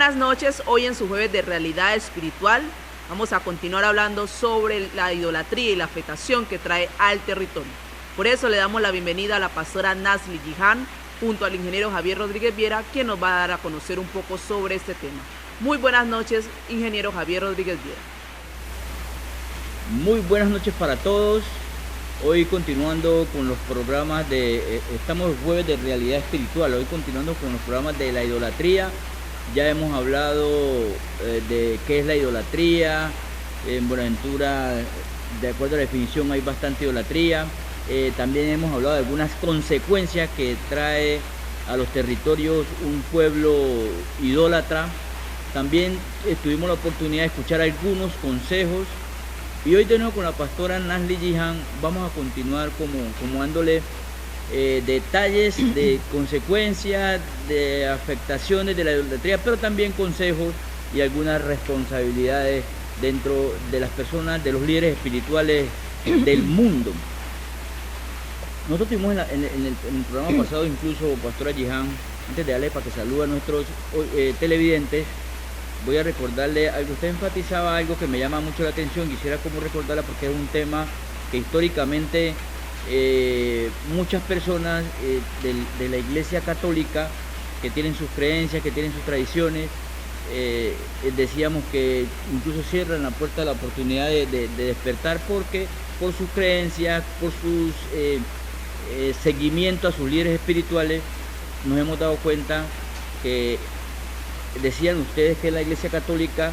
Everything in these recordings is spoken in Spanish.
buenas noches. Hoy en su jueves de realidad espiritual vamos a continuar hablando sobre la idolatría y la afectación que trae al territorio. Por eso le damos la bienvenida a la pastora Nasli Jihan junto al ingeniero Javier Rodríguez Viera, quien nos va a dar a conocer un poco sobre este tema. Muy buenas noches, ingeniero Javier Rodríguez Viera. Muy buenas noches para todos. Hoy continuando con los programas estamos jueves de realidad espiritual, hoy continuando con los programas de la idolatría. Ya hemos hablado de qué es la idolatría. En Buenaventura, de acuerdo a la definición, hay bastante idolatría. También hemos hablado de algunas consecuencias que trae a los territorios un pueblo idólatra. También tuvimos la oportunidad de escuchar algunos consejos. Y hoy de nuevo con la pastora Nasli Jihan vamos a continuar como dándole detalles de consecuencias, de afectaciones de la idolatría, pero también consejos y algunas responsabilidades dentro de las personas, de los líderes espirituales del mundo. Nosotros tuvimos en el programa pasado, incluso pastora Jihan, antes de darle para que salude a nuestros televidentes, voy a recordarle algo. Usted enfatizaba algo que me llama mucho la atención, quisiera como recordarla porque es un tema que históricamente muchas personas de la Iglesia Católica que tienen sus creencias, que tienen sus tradiciones, decíamos que incluso cierran la puerta a la oportunidad de despertar porque por sus creencias, por sus seguimiento a sus líderes espirituales, nos hemos dado cuenta que decían ustedes que la Iglesia Católica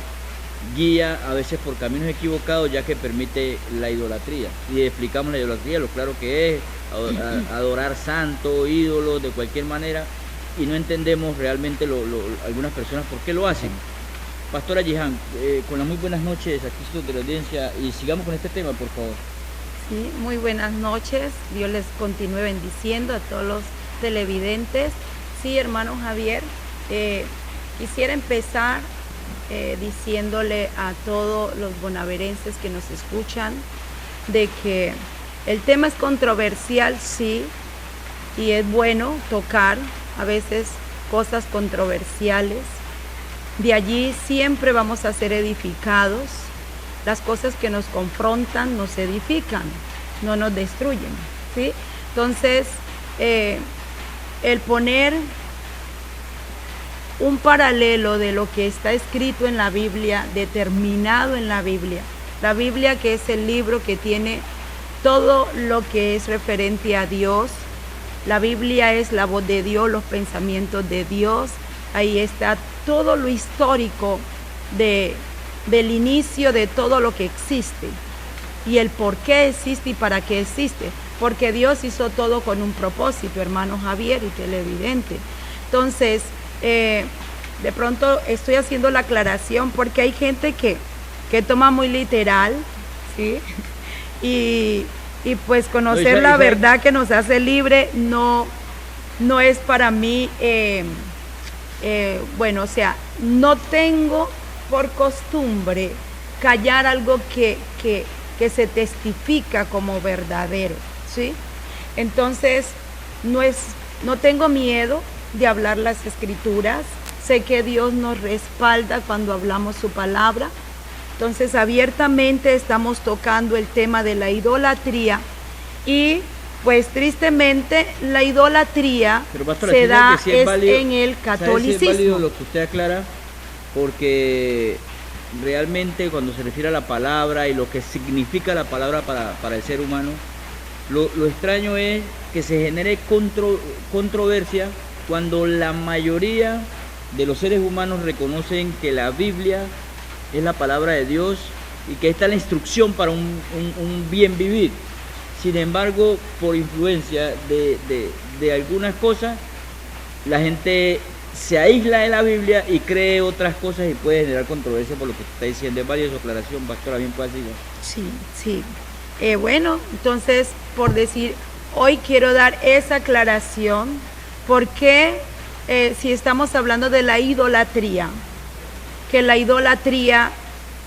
guía a veces por caminos equivocados, ya que permite la idolatría. Y explicamos la idolatría, lo claro que es adorar santos, ídolos, de cualquier manera, y no entendemos realmente algunas personas por qué lo hacen. Pastora Jihan, con las muy buenas noches aquí de la audiencia, y sigamos con este tema, por favor. Sí, muy buenas noches, Dios les continúe bendiciendo a todos los televidentes. Sí, hermano Javier, quisiera empezar diciéndole a todos los bonaverenses que nos escuchan de que el tema es controversial, sí, y es bueno tocar a veces cosas controversiales. De allí siempre vamos a ser edificados. Las cosas que nos confrontan nos edifican, no nos destruyen, ¿sí? Entonces, el poner un paralelo de lo que está escrito en la Biblia, determinado en la Biblia que es el libro que tiene todo lo que es referente a Dios. La Biblia es la voz de Dios, los pensamientos de Dios. Ahí está todo lo histórico del inicio de todo lo que existe y el por qué existe y para qué existe, porque Dios hizo todo con un propósito, hermano Javier y televidente. Entonces, de pronto estoy haciendo la aclaración porque hay gente que toma muy literal, ¿sí? Y pues conocer la verdad que nos hace libre no es para mí, bueno, o sea, no tengo por costumbre callar algo que se testifica como verdadero, ¿sí? Entonces, no tengo miedo de hablar las escrituras. Sé que Dios nos respalda cuando hablamos su palabra. Entonces, abiertamente estamos tocando el tema de la idolatría y pues tristemente la idolatría se da en el catolicismo. Si es válido lo que usted aclara, porque realmente cuando se refiere a la palabra y lo que significa la palabra para el ser humano, lo extraño es que se genere controversia cuando la mayoría de los seres humanos reconocen que la Biblia es la palabra de Dios y que esta es la instrucción para un bien vivir. Sin embargo, por influencia de algunas cosas, la gente se aísla de la Biblia y cree otras cosas y puede generar controversia por lo que está diciendo. Es válida su aclaración, pastora, bien puede decirlo. Sí. Bueno, entonces, por decir, hoy quiero dar esa aclaración porque si estamos hablando de la idolatría, que la idolatría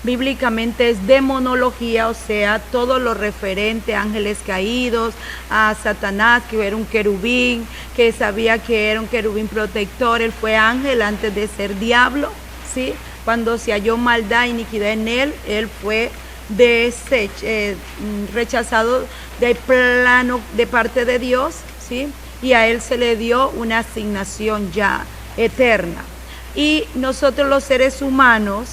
bíblicamente es demonología, o sea, todo lo referente a ángeles caídos, a Satanás, que era un querubín, que sabía que era un querubín protector, él fue ángel antes de ser diablo, ¿sí? Cuando se halló maldad, iniquidad en él fue rechazado del plano de parte de Dios, ¿sí? Y a él se le dio una asignación ya eterna. Y nosotros los seres humanos,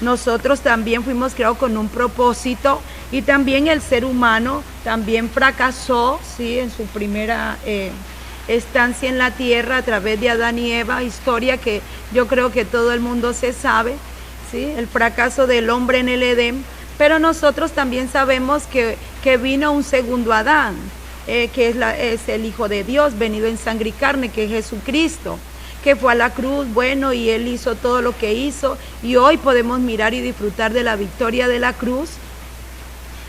nosotros también fuimos creados con un propósito, y también el ser humano también fracasó, ¿sí? En su primera estancia en la tierra a través de Adán y Eva, historia que yo creo que todo el mundo se sabe, ¿sí? El fracaso del hombre en el Edén, pero nosotros también sabemos que vino un segundo Adán, que es el Hijo de Dios, venido en sangre y carne, que es Jesucristo, que fue a la cruz, bueno, y Él hizo todo lo que hizo, y hoy podemos mirar y disfrutar de la victoria de la cruz,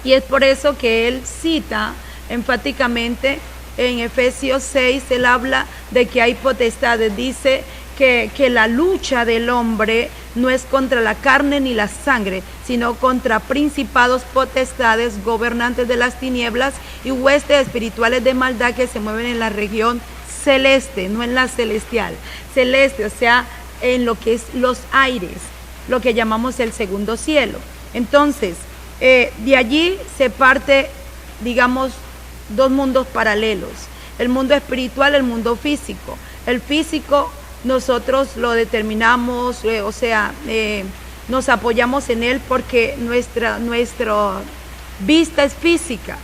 y es por eso que Él cita enfáticamente en Efesios 6, Él habla de que hay potestades, dice que la lucha del hombre no es contra la carne ni la sangre, sino contra principados, potestades, gobernantes de las tinieblas y huestes espirituales de maldad que se mueven en la región celeste, no en la celestial, celeste, o sea, en lo que es los aires, lo que llamamos el segundo cielo. Entonces, de allí se parte, digamos, dos mundos paralelos, el mundo espiritual, el mundo físico. El físico nosotros lo determinamos, nos apoyamos en él porque nuestra vista es física,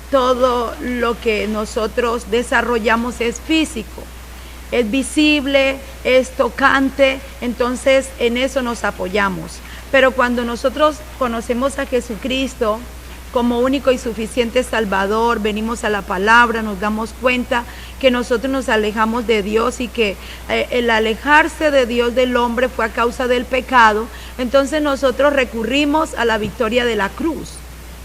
todo lo que nosotros desarrollamos es físico, es visible, es tocante, entonces en eso nos apoyamos. Pero cuando nosotros conocemos a Jesucristo como único y suficiente Salvador, venimos a la palabra, nos damos cuenta que nosotros nos alejamos de Dios y que el alejarse de Dios del hombre fue a causa del pecado, entonces nosotros recurrimos a la victoria de la cruz,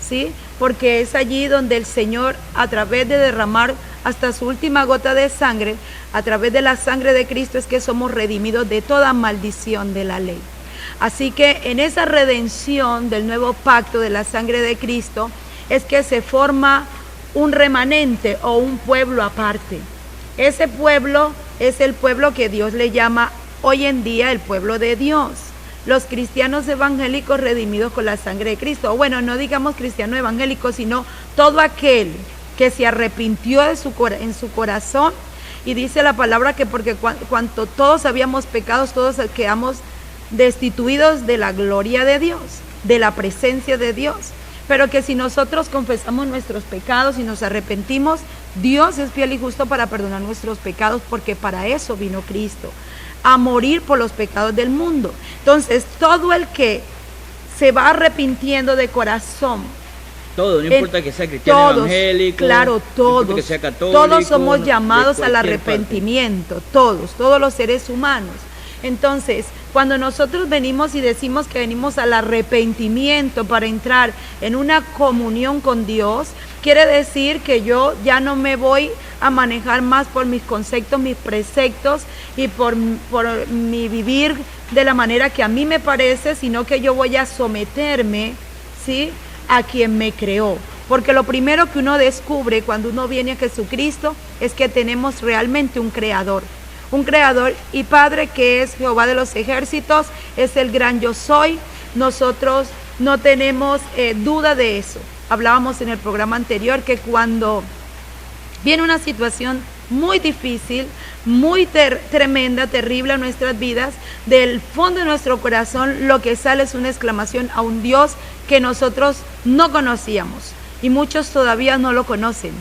¿sí? Porque es allí donde el Señor, a través de derramar hasta su última gota de sangre, a través de la sangre de Cristo es que somos redimidos de toda maldición de la ley. Así que en esa redención del nuevo pacto de la sangre de Cristo es que se forma un remanente o un pueblo aparte. Ese pueblo es el pueblo que Dios le llama hoy en día el pueblo de Dios. Los cristianos evangélicos redimidos con la sangre de Cristo. O bueno, no digamos cristiano evangélico, sino todo aquel que se arrepintió en su corazón. Y dice la palabra que porque cuanto todos habíamos pecados, todos quedamos destituidos de la gloria de Dios, de la presencia de Dios, pero que si nosotros confesamos nuestros pecados y nos arrepentimos, Dios es fiel y justo para perdonar nuestros pecados, porque para eso vino Cristo, a morir por los pecados del mundo. Entonces, todo el que se va arrepintiendo de corazón, todo, no importa que sea cristiano, evangélico, claro, todos, no que sea católico, todos somos llamados al arrepentimiento, todos los seres humanos. Entonces, cuando nosotros venimos y decimos que venimos al arrepentimiento para entrar en una comunión con Dios, quiere decir que yo ya no me voy a manejar más por mis conceptos, mis preceptos y por mi vivir de la manera que a mí me parece, sino que yo voy a someterme, ¿sí?, a quien me creó. Porque lo primero que uno descubre cuando uno viene a Jesucristo es que tenemos realmente un creador y Padre, que es Jehová de los ejércitos, es el gran yo soy. Nosotros no tenemos duda de eso. Hablábamos en el programa anterior que cuando viene una situación muy difícil, muy tremenda, terrible en nuestras vidas, del fondo de nuestro corazón lo que sale es una exclamación a un Dios que nosotros no conocíamos y muchos todavía no lo conocen.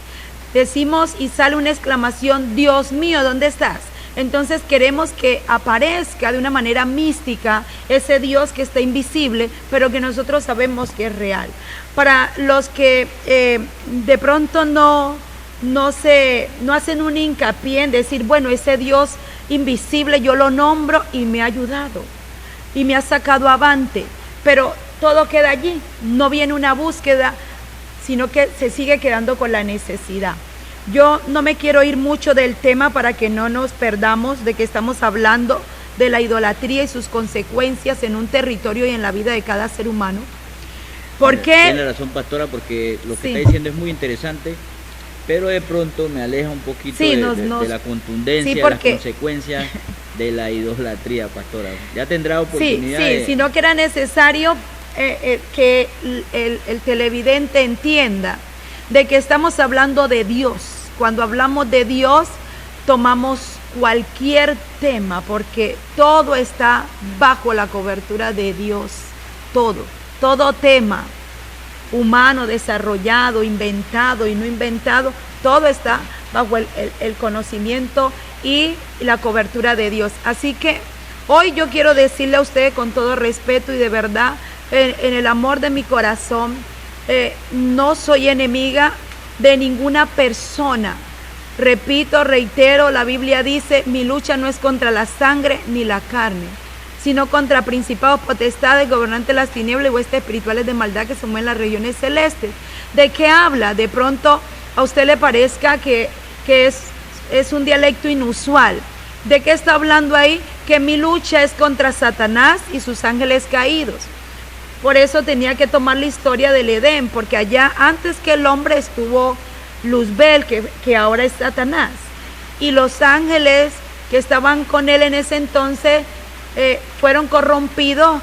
Decimos y sale una exclamación: Dios mío, ¿dónde estás? Entonces queremos que aparezca de una manera mística ese Dios que está invisible, pero que nosotros sabemos que es real. Para los que de pronto no hacen un hincapié en decir, bueno, ese Dios invisible yo lo nombro y me ha ayudado y me ha sacado avante, pero todo queda allí, no viene una búsqueda, sino que se sigue quedando con la necesidad. Yo no me quiero ir mucho del tema para que no nos perdamos de que estamos hablando de la idolatría y sus consecuencias en un territorio y en la vida de cada ser humano. ¿Por qué? Tiene razón, pastora, porque lo que está diciendo es muy interesante. pero de pronto me aleja un poquito Sí, de la contundencia, sí, de las porque- consecuencias de la idolatría, pastora. Ya tendrá oportunidad de... sino que era necesario que el televidente entienda de que estamos hablando de Dios. Cuando hablamos de Dios, tomamos cualquier tema, porque todo está bajo la cobertura de Dios. Todo tema humano, desarrollado, inventado y no inventado, todo está bajo el conocimiento y la cobertura de Dios. Así que hoy yo quiero decirle a usted con todo respeto y de verdad, en el amor de mi corazón, no soy enemiga de ninguna persona. Repito, reitero, la Biblia dice, mi lucha no es contra la sangre ni la carne, sino contra principados, potestades, gobernantes de las tinieblas y huestes espirituales de maldad que se mueven en las regiones celestes. ¿De qué habla? De pronto a usted le parezca que es un dialecto inusual. ¿De qué está hablando ahí? Que mi lucha es contra Satanás y sus ángeles caídos. Por eso tenía que tomar la historia del Edén, porque allá antes que el hombre estuvo Luzbel, que ahora es Satanás, y los ángeles que estaban con él en ese entonces fueron corrompidos,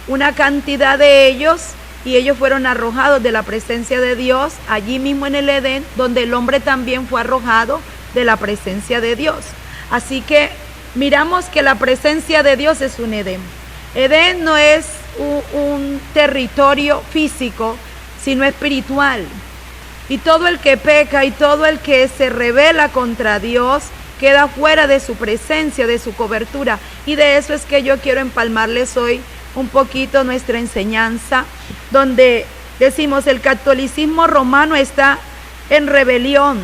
una cantidad de ellos, y ellos fueron arrojados de la presencia de Dios, allí mismo en el Edén, donde el hombre también fue arrojado de la presencia de Dios. Así que miramos que la presencia de Dios es un Edén. Edén no es un territorio físico, sino espiritual. Y todo el que peca y todo el que se rebela contra Dios queda fuera de su presencia, de su cobertura. Y de eso es que yo quiero empalmarles hoy un poquito nuestra enseñanza, donde decimos el catolicismo romano está en rebelión,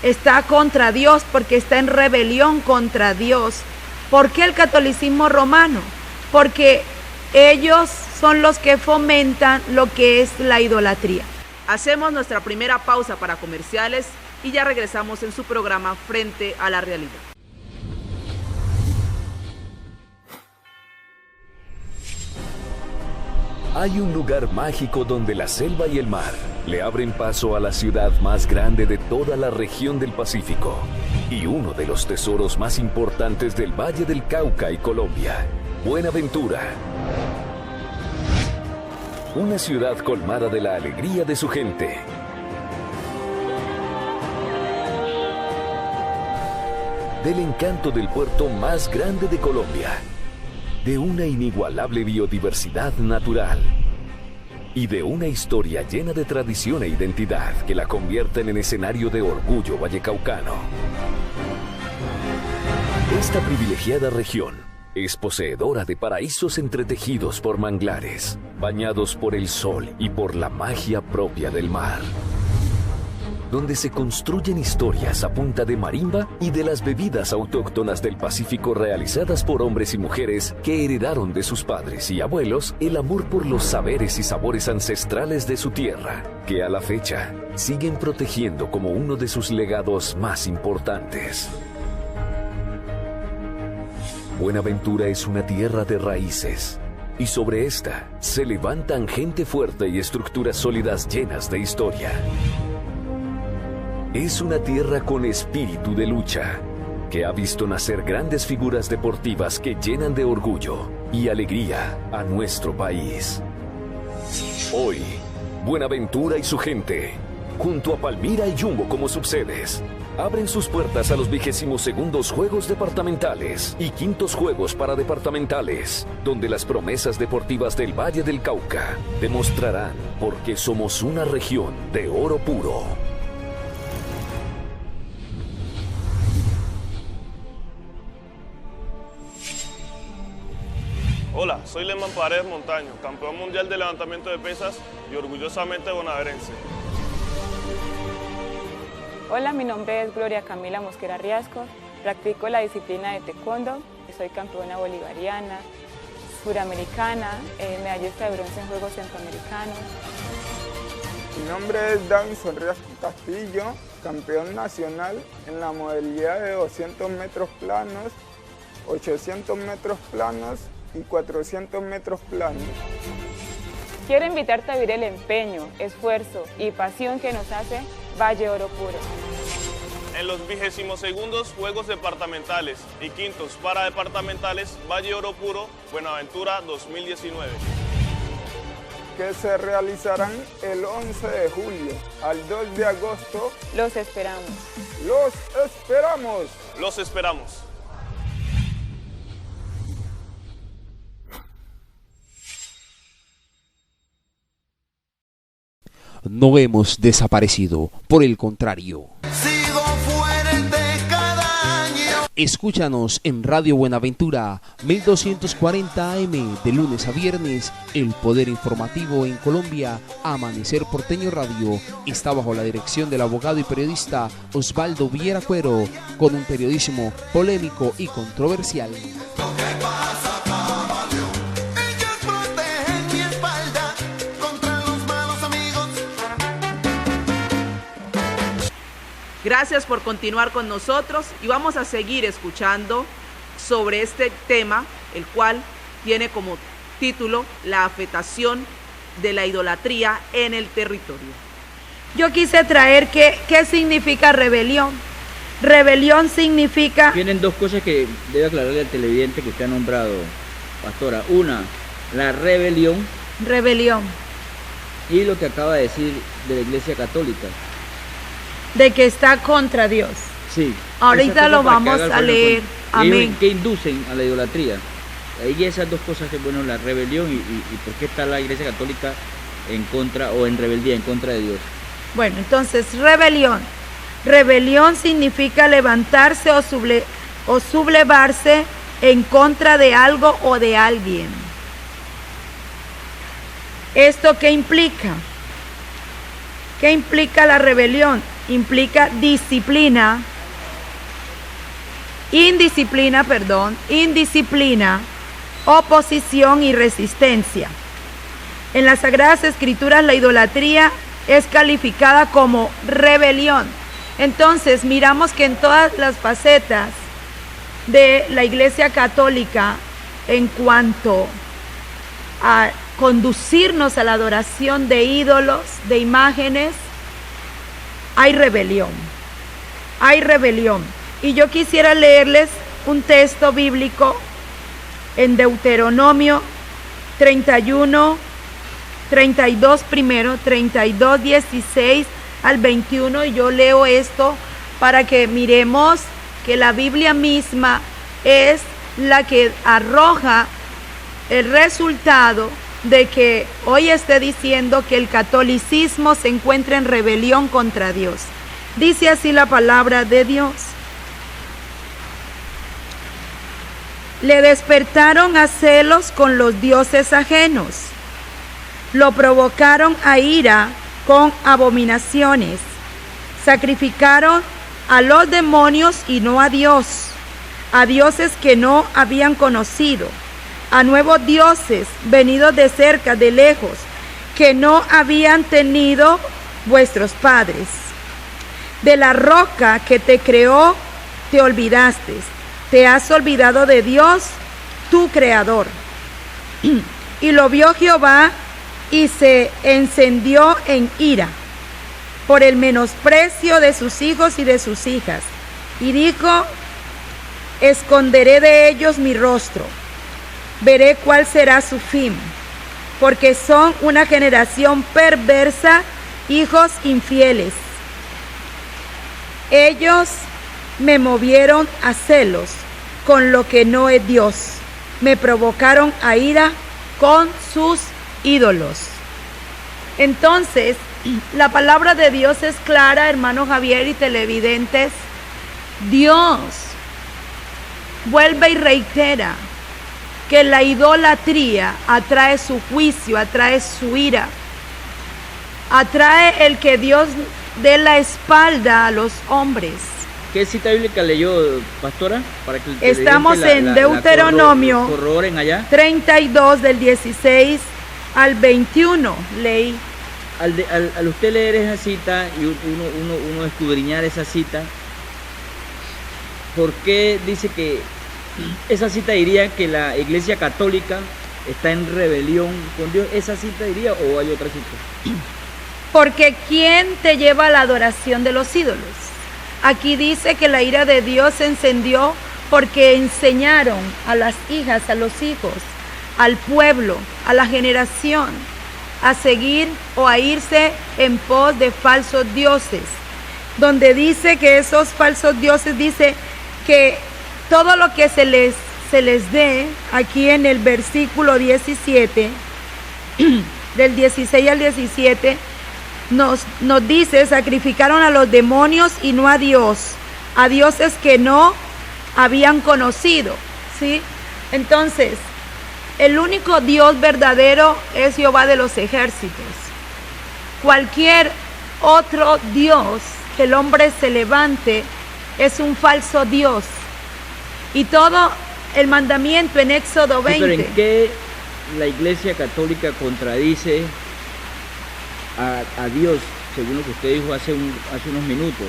está contra Dios porque está en rebelión contra Dios. ¿Por qué el catolicismo romano? Porque ellos son los que fomentan lo que es la idolatría. Hacemos nuestra primera pausa para comerciales y ya regresamos en su programa Frente a la Realidad. Hay un lugar mágico donde la selva y el mar le abren paso a la ciudad más grande de toda la región del Pacífico y uno de los tesoros más importantes del Valle del Cauca y Colombia, Buenaventura. Una ciudad colmada de la alegría de su gente. Del encanto del puerto más grande de Colombia. De una inigualable biodiversidad natural. Y de una historia llena de tradición e identidad que la convierten en escenario de orgullo vallecaucano. Esta privilegiada región es poseedora de paraísos entretejidos por manglares, bañados por el sol y por la magia propia del mar, donde se construyen historias a punta de marimba y de las bebidas autóctonas del Pacífico realizadas por hombres y mujeres que heredaron de sus padres y abuelos el amor por los saberes y sabores ancestrales de su tierra, que a la fecha siguen protegiendo como uno de sus legados más importantes. Buenaventura es una tierra de raíces, y sobre esta se levantan gente fuerte y estructuras sólidas llenas de historia. Es una tierra con espíritu de lucha, que ha visto nacer grandes figuras deportivas que llenan de orgullo y alegría a nuestro país. Hoy, Buenaventura y su gente, junto a Palmira y Jumbo como subsedes, abren sus puertas a los 22º Juegos Departamentales y 5º Juegos Paradepartamentales, donde las promesas deportivas del Valle del Cauca demostrarán por qué somos una región de oro puro. Hola, soy Leman Paredes Montaño, campeón mundial de levantamiento de pesas y orgullosamente bonaerense. Hola, mi nombre es Gloria Camila Mosquera Riasco, practico la disciplina de taekwondo, soy campeona bolivariana, suramericana, medallista de bronce en Juegos Centroamericanos. Mi nombre es Davinson Riasco Castillo, campeón nacional en la modalidad de 200 metros planos, 800 metros planos y 400 metros planos. Quiero invitarte a vivir el empeño, esfuerzo y pasión que nos hace Valle Oro Puro. En los 22º Juegos Departamentales y 5º Paradepartamentales Valle Oro Puro, Buenaventura 2019. Que se realizarán el 11 de julio al 2 de agosto. Los esperamos. ¡Los esperamos! Los esperamos. No hemos desaparecido, por el contrario. Sigo fuerte cada año. Escúchanos en Radio Buenaventura, 1240 AM, de lunes a viernes. El poder informativo en Colombia, Amanecer Porteño Radio, está bajo la dirección del abogado y periodista Osvaldo Viera Cuero, con un periodismo polémico y controversial. Gracias por continuar con nosotros y vamos a seguir escuchando sobre este tema, el cual tiene como título la afectación de la idolatría en el territorio. Yo quise traer qué significa rebelión. Rebelión significa... Tienen dos cosas que debe aclararle al televidente que usted ha nombrado, pastora. Una, la rebelión. Rebelión. Y lo que acaba de decir de la Iglesia Católica. De que está contra Dios. Sí. Ahorita lo vamos a leer. Amén. Que inducen a la idolatría. Ahí esas dos cosas, que bueno, la rebelión y por qué está la Iglesia Católica en contra o en rebeldía en contra de Dios. Bueno, entonces, rebelión. Rebelión significa levantarse o sublevarse en contra de algo o de alguien. ¿Esto qué implica? ¿Qué implica la rebelión? Implica indisciplina, oposición y resistencia. En las Sagradas Escrituras la idolatría es calificada como rebelión. Entonces miramos que en todas las facetas de la Iglesia Católica, en cuanto a conducirnos a la adoración de ídolos, de imágenes, hay rebelión. Y yo quisiera leerles un texto bíblico en Deuteronomio 31, 32 primero, 32, 16 al 21, y yo leo esto para que miremos que la Biblia misma es la que arroja el resultado de que hoy esté diciendo que el catolicismo se encuentra en rebelión contra Dios. Dice así la palabra de Dios. Le despertaron a celos con los dioses ajenos. Lo provocaron a ira con abominaciones. Sacrificaron a los demonios y no a Dios, a dioses que no habían conocido, a nuevos dioses venidos de cerca, de lejos, que no habían tenido vuestros padres. De la roca que te creó te olvidaste, te has olvidado de Dios, tu creador. Y lo vio Jehová y se encendió en ira por el menosprecio de sus hijos y de sus hijas. Y dijo: esconderé de ellos mi rostro, veré cuál será su fin, porque son una generación perversa, hijos infieles. Ellos me movieron a celos con lo que no es Dios, me provocaron a ira con sus ídolos. Entonces, la palabra de Dios es clara, hermano Javier y televidentes. Dios vuelve y reitera que la idolatría atrae su juicio, atrae su ira, atrae el que Dios dé la espalda a los hombres. ¿Qué cita bíblica leyó, pastora? Para que estamos en Deuteronomio corroboren allá. 32 del 16 al 21, leí. Al usted leer esa cita y uno escudriñar esa cita, ¿por qué dice que esa cita diría que la Iglesia Católica está en rebelión con Dios? ¿Esa cita diría o hay otra cita? Porque ¿quién te lleva a la adoración de los ídolos? Aquí dice que la ira de Dios se encendió porque enseñaron a las hijas, a los hijos, al pueblo, a la generación, a seguir o a irse en pos de falsos dioses. Donde dice que esos falsos dioses, dice que todo lo que se les dé, aquí en el versículo 17, del 16 al 17, nos dice, sacrificaron a los demonios y no a Dios, a dioses que no habían conocido, ¿sí? Entonces, el único Dios verdadero es Jehová de los ejércitos. Cualquier otro Dios que el hombre se levante es un falso Dios. Y todo el mandamiento en Éxodo 20. Sí, pero ¿en qué la Iglesia Católica contradice a Dios, según lo que usted dijo hace unos minutos?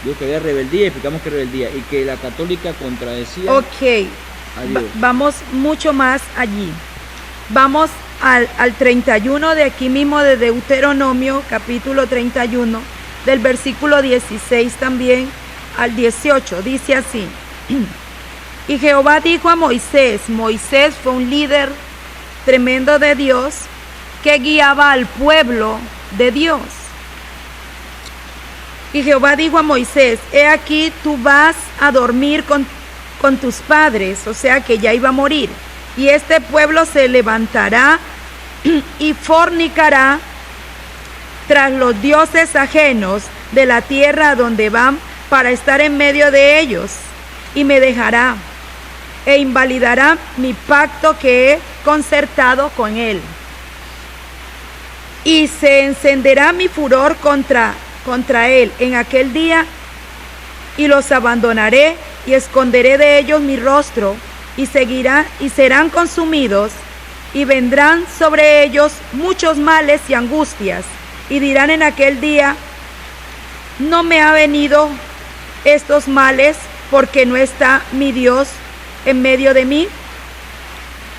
Dijo que había rebeldía y explicamos que rebeldía, y que la católica contradecía a Dios. Vamos mucho más allí. Vamos al 31 de aquí mismo de Deuteronomio, capítulo 31, del versículo 16 también al 18. Dice así: y Jehová dijo a Moisés fue un líder tremendo de Dios que guiaba al pueblo de Dios. Y Jehová dijo a Moisés: he aquí tú vas a dormir con tus padres, o sea que ya iba a morir, y este pueblo se levantará y fornicará tras los dioses ajenos de la tierra a donde van para estar en medio de ellos, y me dejará e invalidará mi pacto que he concertado con él. Y se encenderá mi furor contra él en aquel día, y los abandonaré y esconderé de ellos mi rostro, y serán consumidos, y vendrán sobre ellos muchos males y angustias, y dirán en aquel día: no me ha venido estos males porque no está mi Dios en medio de mí.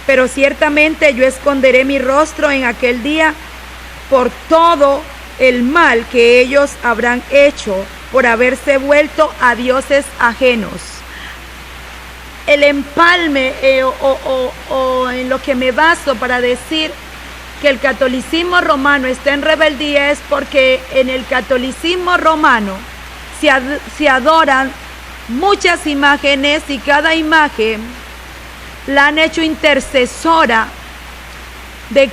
Pero ciertamente yo esconderé mi rostro en aquel día por todo el mal que ellos habrán hecho por haberse vuelto a dioses ajenos. El empalme o en lo que me baso para decir que el catolicismo romano está en rebeldía es porque en el catolicismo romano se adoran muchas imágenes, y cada imagen la han hecho intercesora. De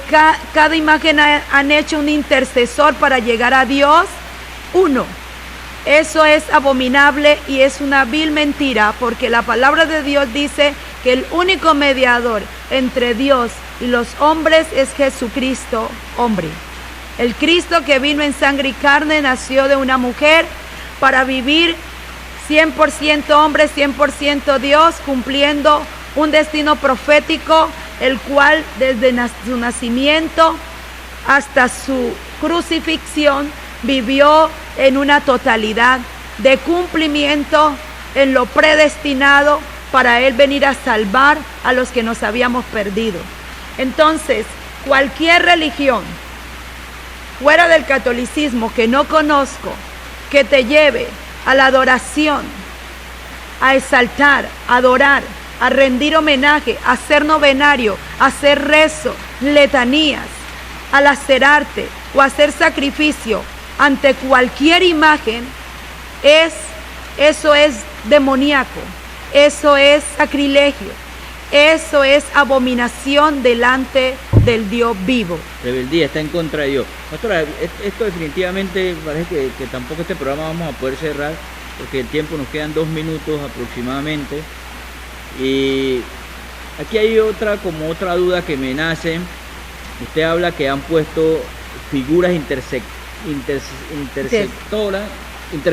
cada imagen han hecho un intercesor para llegar a Dios uno. Eso es abominable y es una vil mentira, porque la palabra de Dios dice que el único mediador entre Dios y los hombres es Jesucristo, hombre. El Cristo que vino en sangre y carne, nació de una mujer para vivir 100% hombre, 100% Dios, cumpliendo un destino profético, el cual desde su nacimiento hasta su crucifixión vivió en una totalidad de cumplimiento en lo predestinado para él venir a salvar a los que nos habíamos perdido. Entonces, cualquier religión fuera del catolicismo que no conozco, que te lleve a la adoración, a exaltar, a adorar, a rendir homenaje, a hacer novenario, a hacer rezo, letanías, a lacerarte o a hacer sacrificio ante cualquier imagen, eso es demoníaco, eso es sacrilegio, eso es abominación delante del Dios vivo. Rebeldía, está en contra de Dios. Pastora, esto definitivamente parece que tampoco este programa vamos a poder cerrar, porque el tiempo nos quedan 2 minutos aproximadamente. Y aquí hay otra duda que me nace. Usted habla que han puesto figuras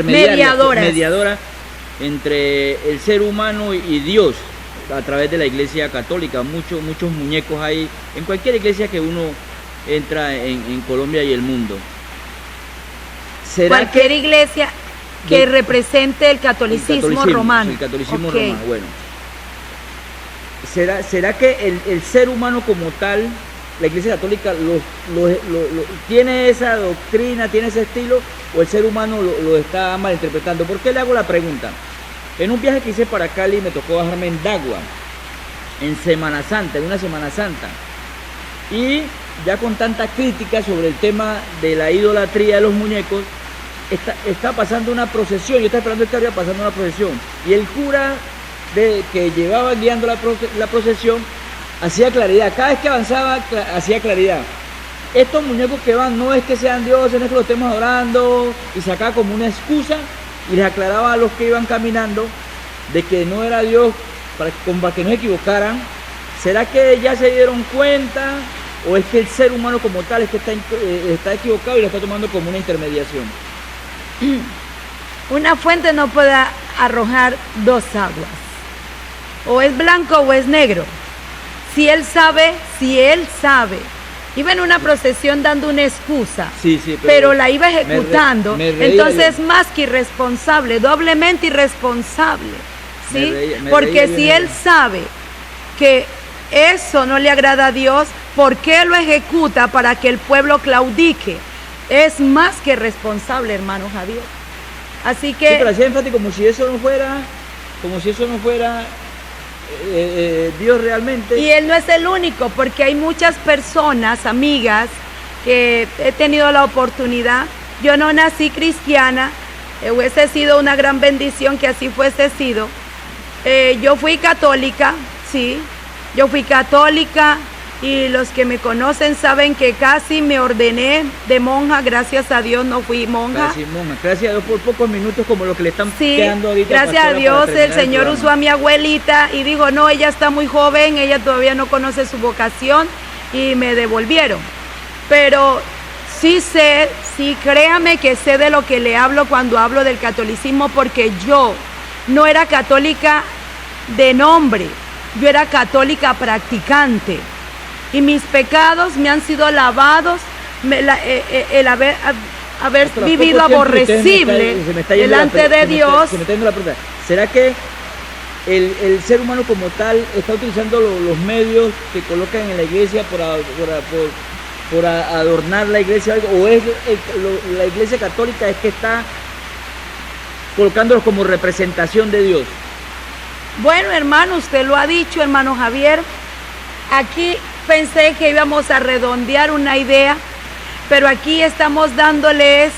mediadoras entre el ser humano y Dios a través de la Iglesia Católica. Muchos muñecos hay en cualquier iglesia que uno entra en Colombia y el mundo. Cualquier iglesia que represente el catolicismo romano. El catolicismo romano, bueno. ¿Será que el ser humano como tal la Iglesia Católica tiene esa doctrina, tiene ese estilo, o el ser humano lo está malinterpretando. ¿Por qué le hago la pregunta? En un viaje que hice para Cali me tocó bajarme en Dagua, en Semana Santa, en una Semana Santa. Y ya con tanta crítica sobre el tema de la idolatría de los muñecos, está pasando una procesión, yo estaba esperando esta hora pasando una procesión, y el cura que llevaba guiando la procesión hacía claridad, cada vez que avanzaba hacía claridad. Estos muñecos que van no es que sean dioses, no es que los estemos adorando, y sacaba como una excusa y les aclaraba a los que iban caminando de que no era Dios, para que no se equivocaran. ¿Será que ya se dieron cuenta o es que el ser humano como tal es que está equivocado y lo está tomando como una intermediación? Una fuente no puede arrojar dos aguas, o es blanco o es negro. Si él sabe, iba en una procesión dando una excusa, sí, pero la iba ejecutando, entonces yo. Más que irresponsable, doblemente irresponsable, ¿sí? Me porque reía si bien. él sabe que eso no le agrada a Dios, ¿por qué lo ejecuta para que el pueblo claudique? Es más que responsable, hermano Javier. Así que... Sí, pero hacía énfasis como si eso no fuera Dios realmente. Y él no es el único, porque hay muchas personas, amigas, que he tenido la oportunidad. Yo no nací cristiana, hubiese sido una gran bendición que así fuese sido. Yo fui católica, sí, yo fui católica, y los que me conocen saben que casi me ordené de monja, gracias a Dios no fui monja. Casi monja, gracias a Dios por pocos minutos como lo que le están Sí, quedando ahorita. gracias a pastora, Dios para el Señor programa. usó a mi abuelita y dijo, no, ella está muy joven, ella todavía no conoce su vocación, y me devolvieron. Pero sí sé, sí, créame que sé de lo que le hablo cuando hablo del catolicismo, porque yo no era católica de nombre, yo era católica practicante. Y mis pecados me han sido lavados, el haber Tras vivido poco tiempo, aborrecible se me está yendo delante de Dios. Se me está yendo la pregunta. ¿Será que el ser humano como tal está utilizando los medios que colocan en la iglesia por adornar la iglesia, o es la iglesia católica es que está colocándolos como representación de Dios? Bueno, hermano, usted lo ha dicho, hermano Javier. Aquí pensé que íbamos a redondear una idea, pero aquí estamos dándoles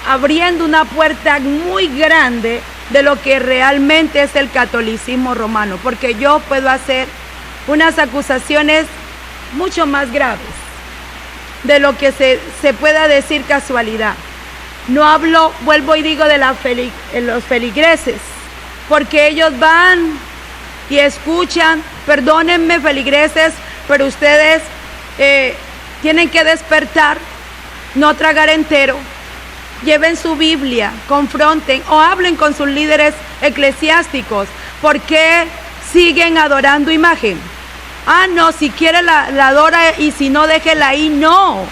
abriendo una puerta muy grande de lo que realmente es el catolicismo romano, porque yo puedo hacer unas acusaciones mucho más graves de lo que se pueda decir casualidad. No hablo, vuelvo y digo, de los feligreses, porque ellos van y escuchan. Perdónenme, feligreses, pero ustedes tienen que despertar, no tragar entero. Lleven su Biblia, confronten o hablen con sus líderes eclesiásticos. ¿Por qué siguen adorando imagen? Ah, no, si quiere la adora, y si no, déjela ahí. No,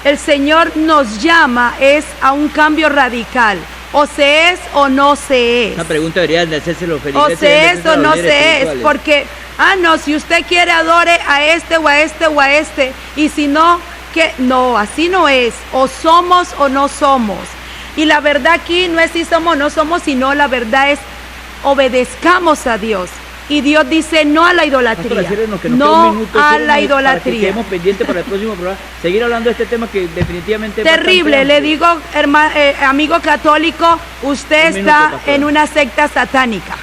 el Señor nos llama a un cambio radical. O se es o no se es. Una pregunta deberían de hacerse los feligreses. O se es o no se es, porque, no, si usted quiere adore a este o a este o a este, y si no, que no, así no es. O somos o no somos. Y la verdad aquí no es si somos o no somos, sino la verdad es obedezcamos a Dios. Y Dios dice no a la idolatría. No a la idolatría. Quedemos pendientes para el próximo programa. Seguir hablando de este tema que definitivamente es terrible. Le digo, amigo católico, usted está en una secta satánica.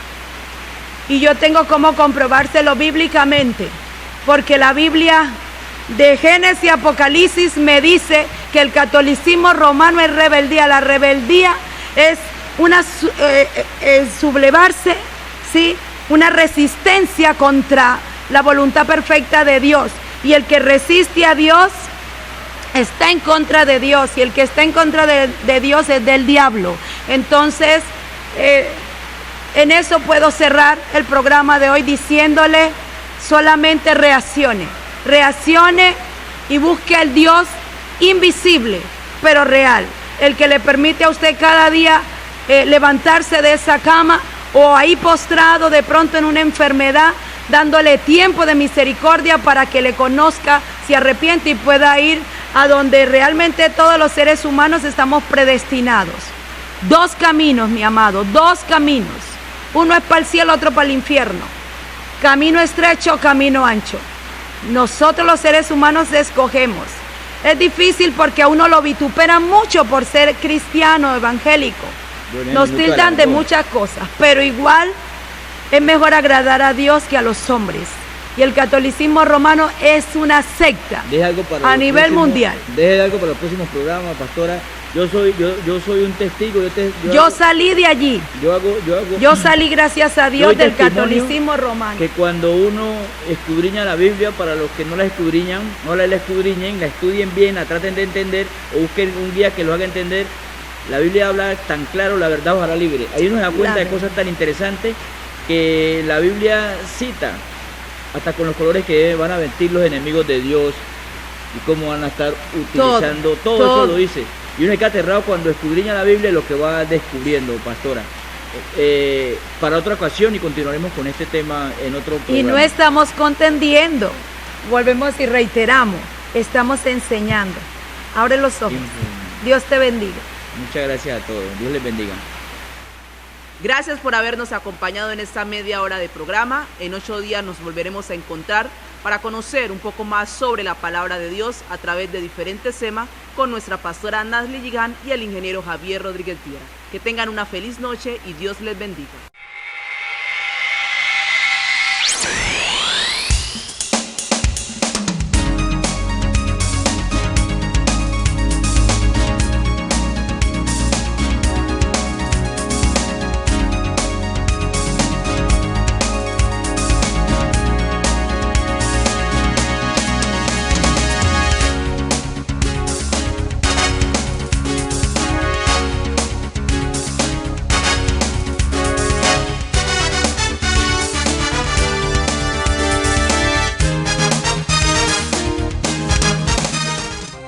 Y yo tengo cómo comprobárselo bíblicamente. Porque la Biblia de Génesis y Apocalipsis me dice que el catolicismo romano es rebeldía. La rebeldía es sublevarse, ¿sí?, una resistencia contra la voluntad perfecta de Dios. Y el que resiste a Dios está en contra de Dios, y el que está en contra de Dios es del diablo. Entonces, en eso puedo cerrar el programa de hoy diciéndole: solamente reaccione y busque al Dios invisible, pero real, el que le permite a usted cada día levantarse de esa cama, o ahí postrado de pronto en una enfermedad, dándole tiempo de misericordia para que le conozca, se arrepiente y pueda ir a donde realmente todos los seres humanos estamos predestinados. 2 caminos, mi amado, 2 caminos. Uno es para el cielo, otro para el infierno. Camino estrecho, camino ancho. Nosotros los seres humanos escogemos. Es difícil porque a uno lo vituperan mucho por ser cristiano, evangélico. Nos tildan de muchas cosas, pero igual es mejor agradar a Dios que a los hombres. Y el catolicismo romano es una secta a nivel mundial. Deje algo para los próximos programas, pastora. Yo soy un testigo. Yo salí de allí. Yo salí, gracias a Dios, del catolicismo romano. Que cuando uno escudriña la Biblia, para los que no la escudriñan, no la escudriñen, la estudien bien, la traten de entender o busquen un guía que lo haga entender. La Biblia habla tan claro, la verdad os hará libre. Ahí uno se da cuenta de cosas tan interesantes que la Biblia cita, hasta con los colores que van a vestir los enemigos de Dios y cómo van a estar utilizando. Todo eso lo dice. Y uno se queda aterrado cuando escudriña la Biblia, lo que va descubriendo, pastora. Para otra ocasión, y continuaremos con este tema en otro programa. Y no estamos contendiendo, volvemos y reiteramos, estamos enseñando. Abre los ojos. Dios te bendiga. Muchas gracias a todos. Dios les bendiga. Gracias por habernos acompañado en esta media hora de programa. En 8 días nos volveremos a encontrar para conocer un poco más sobre la palabra de Dios a través de diferentes temas con nuestra pastora Nasli Giján y el ingeniero Javier Rodríguez Viera. Que tengan una feliz noche y Dios les bendiga.